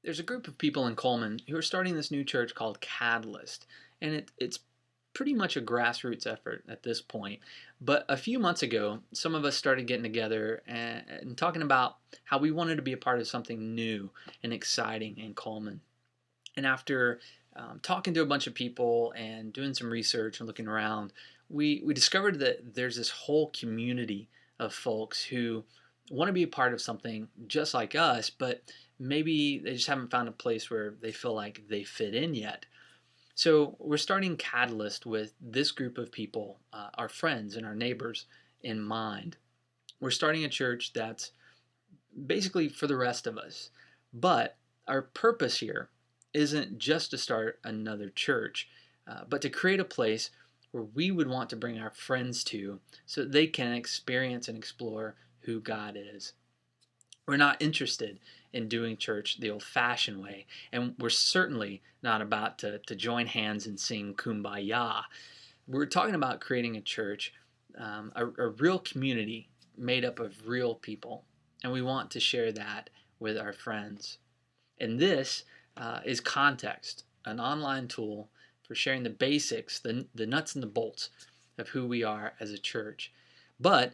There's a group of people in Coleman who are starting this new church called Catalyst, and it's pretty much a grassroots effort at this point. But a few months ago, some of us started getting together and talking about how we wanted to be a part of something new and exciting in Coleman. And after talking to a bunch of people and doing some research and looking around, we discovered that there's this whole community of folks who want to be a part of something just like us, but maybe they just haven't found a place where they feel like they fit in yet. So we're starting Catalyst with this group of people, our friends and our neighbors in mind. We're starting a church that's basically for the rest of us. But our purpose here isn't just to start another church, but to create a place where we would want to bring our friends to so that they can experience and explore who God is. We're not interested in doing church the old fashioned way, and we're certainly not about to join hands and sing Kumbaya. We're talking about creating a church, a real community made up of real people, and we want to share that with our friends. And this is Context, an online tool for sharing the basics, the nuts and the bolts of who we are as a church. But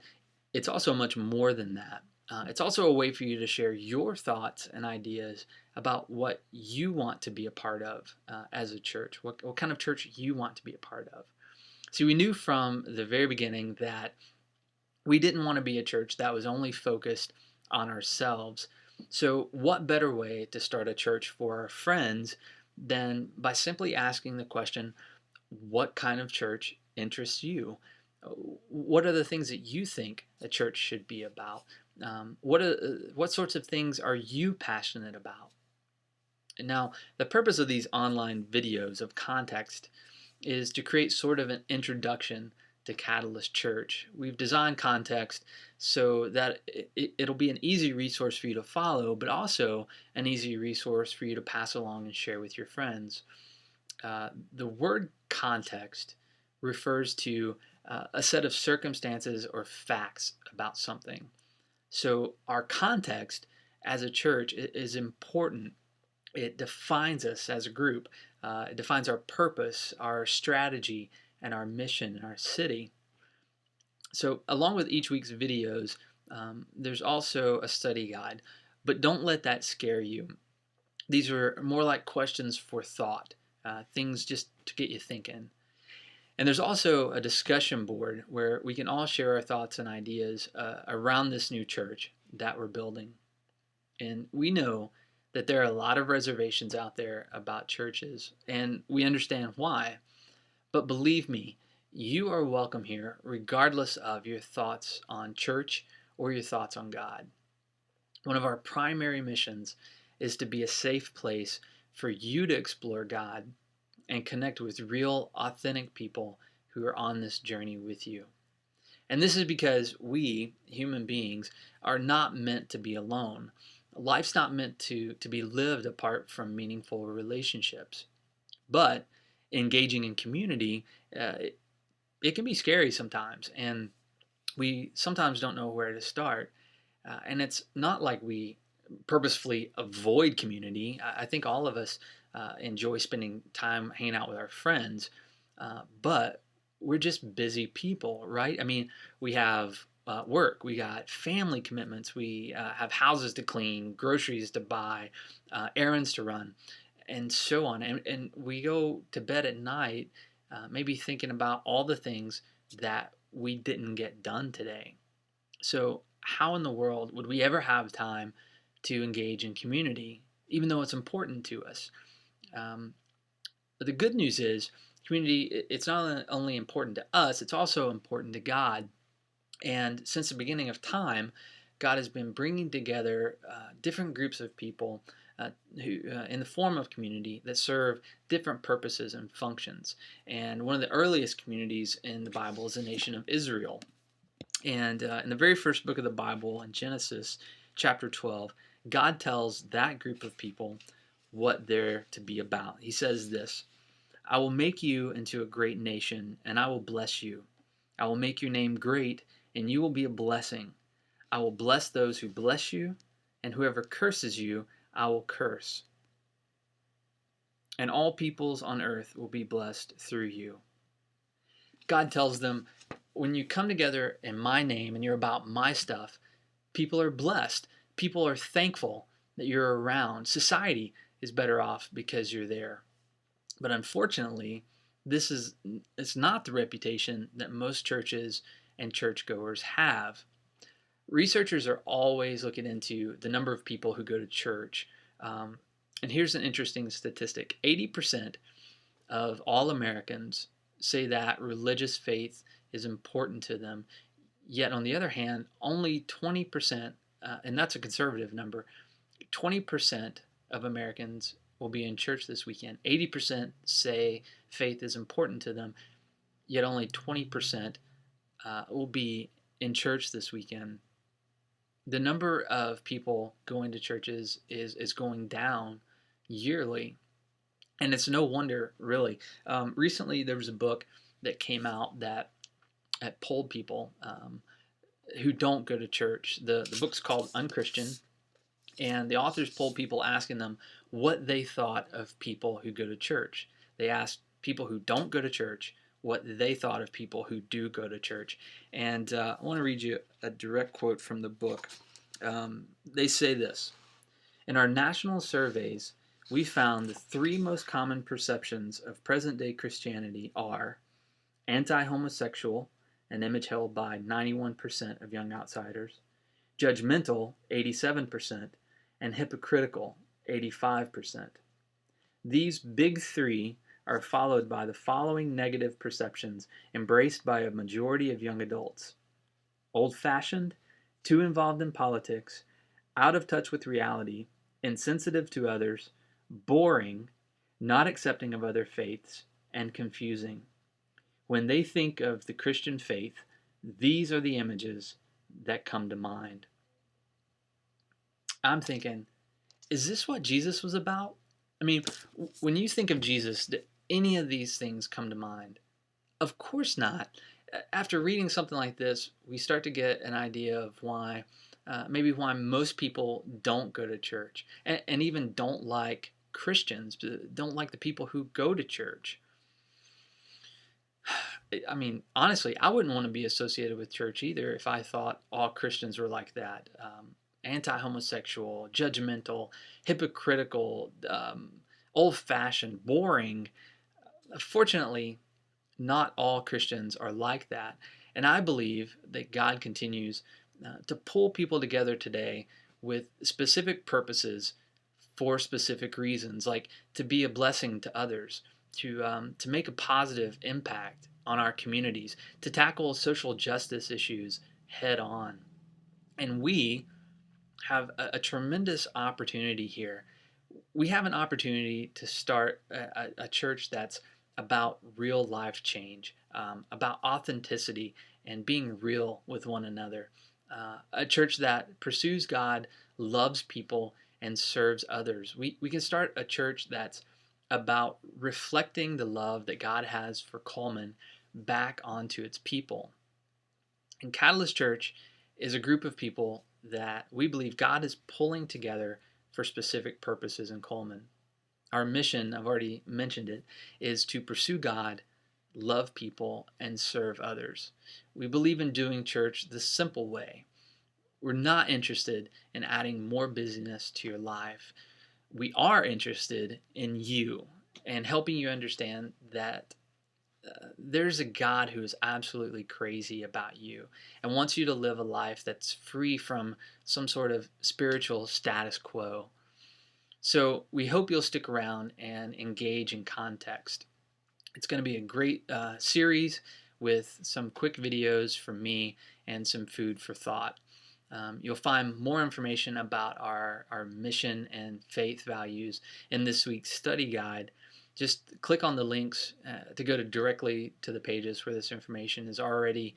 it's also much more than that. It's also a way for you to share your thoughts and ideas about what you want to be a part of as a church, what kind of church you want to be a part of. See, we knew from the very beginning that we didn't want to be a church that was only focused on ourselves. So, what better way to start a church for our friends than by simply asking the question, what kind of church interests you? What are the things that you think a church should be about? What sorts of things are you passionate about? And now, the purpose of these online videos of Context is to create sort of an introduction to Catalyst Church. We've designed Context so that it'll be an easy resource for you to follow, but also an easy resource for you to pass along and share with your friends. The word context refers to a set of circumstances or facts about something. So our context as a church is important. It defines us as a group. It defines our purpose, our strategy, and our mission in our city. So, along with each week's videos, there's also a study guide. But don't let that scare you. These are more like questions for thought, things just to get you thinking. And there's also a discussion board where we can all share our thoughts and ideas around this new church that we're building. And we know that there are a lot of reservations out there about churches, and we understand why. But believe me, you are welcome here regardless of your thoughts on church or your thoughts on God. One of our primary missions is to be a safe place for you to explore God and connect with real, authentic people who are on this journey with you. And this is because we, human beings, are not meant to be alone. Life's not meant to be lived apart from meaningful relationships. But engaging in community, it can be scary sometimes. And we sometimes don't know where to start. And it's not like we purposefully avoid community. I think all of us enjoy spending time hanging out with our friends, but we're just busy people, right? I mean, we have work, we got family commitments, we have houses to clean, groceries to buy, errands to run, and so on. And we go to bed at night, maybe thinking about all the things that we didn't get done today. So, how in the world would we ever have time to engage in community, even though it's important to us? Um, but the good news is, community, it's not only important to us, it's also important to God. And since the beginning of time, God has been bringing together different groups of people in the form of community that serve different purposes and functions. And one of the earliest communities in the Bible is the nation of Israel. And in the very first book of the Bible, in Genesis chapter 12, God tells that group of people what they're to be about. He says this: I will make you into a great nation, and I will bless you. I will make your name great, and you will be a blessing. I will bless those who bless you, and whoever curses you, I will curse. and all peoples on earth will be blessed through you. God tells them, when you come together in my name and you're about my stuff, people are blessed. People are thankful that you're around. Society is better off because you're there. But unfortunately, it's not the reputation that most churches and churchgoers have. Researchers are always looking into the number of people who go to church. And here's an interesting statistic: 80% of all Americans say that religious faith is important to them. Yet, on the other hand, only 20%, and that's a conservative number, 20% of Americans will be in church this weekend. 80% say faith is important to them, yet only 20% will be in church this weekend. The number of people going to churches is going down yearly. And it's no wonder, really. Recently, there was a book that came out that polled people who don't go to church. The book's called Unchristian, and the authors polled people asking them what they thought of people who go to church. They asked people who don't go to church what they thought of people who do go to church. And I want to read you a direct quote from the book. They say this: in our national surveys, we found the three most common perceptions of present-day Christianity are anti-homosexual, an image held by 91% of young outsiders, judgmental, 87%, and hypocritical, 85%. These big three are followed by the following negative perceptions embraced by a majority of young adults: old-fashioned, too involved in politics, out of touch with reality, insensitive to others, boring, not accepting of other faiths, and confusing. When they think of the Christian faith, these are the images that come to mind. I'm thinking, is this what Jesus was about? I mean, when you think of Jesus, do any of these things come to mind? Of course not. After reading something like this, we start to get an idea of maybe why most people don't go to church, and even don't like Christians, don't like the people who go to church. I mean, honestly, I wouldn't want to be associated with church either if I thought all Christians were like that. Anti-homosexual, judgmental, hypocritical, old-fashioned, boring. Fortunately, not all Christians are like that. And I believe that God continues to pull people together today with specific purposes for specific reasons, like to be a blessing to others, to make a positive impact on our communities, to tackle social justice issues head on. And we have a tremendous opportunity here. We have an opportunity to start a church that's about real life change, about authenticity and being real with one another. A church that pursues God, loves people, and serves others. We can start a church that's about reflecting the love that God has for Coleman back onto its people. And Catalyst Church is a group of people that we believe God is pulling together for specific purposes in Coleman. Our mission, I've already mentioned it, is to pursue God, love people, and serve others. We believe in doing church the simple way. We're not interested in adding more busyness to your life. We are interested in you and helping you understand that there's a God who is absolutely crazy about you and wants you to live a life that's free from some sort of spiritual status quo. So we hope you'll stick around and engage in context. It's going to be a great series with some quick videos from me and some food for thought. You'll find more information about our mission and faith values in this week's study guide. Just click on the links to go directly to the pages where this information is already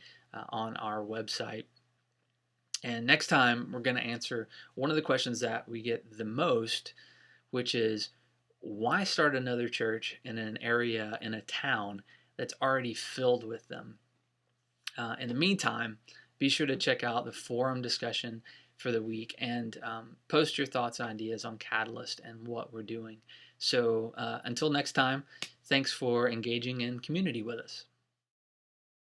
on our website. And next time, we're going to answer one of the questions that we get the most, which is, why start another church in an area, in a town that's already filled with them? In the meantime, be sure to check out the forum discussion for the week, and post your thoughts and ideas on Catalyst and what we're doing. So until next time, thanks for engaging in community with us.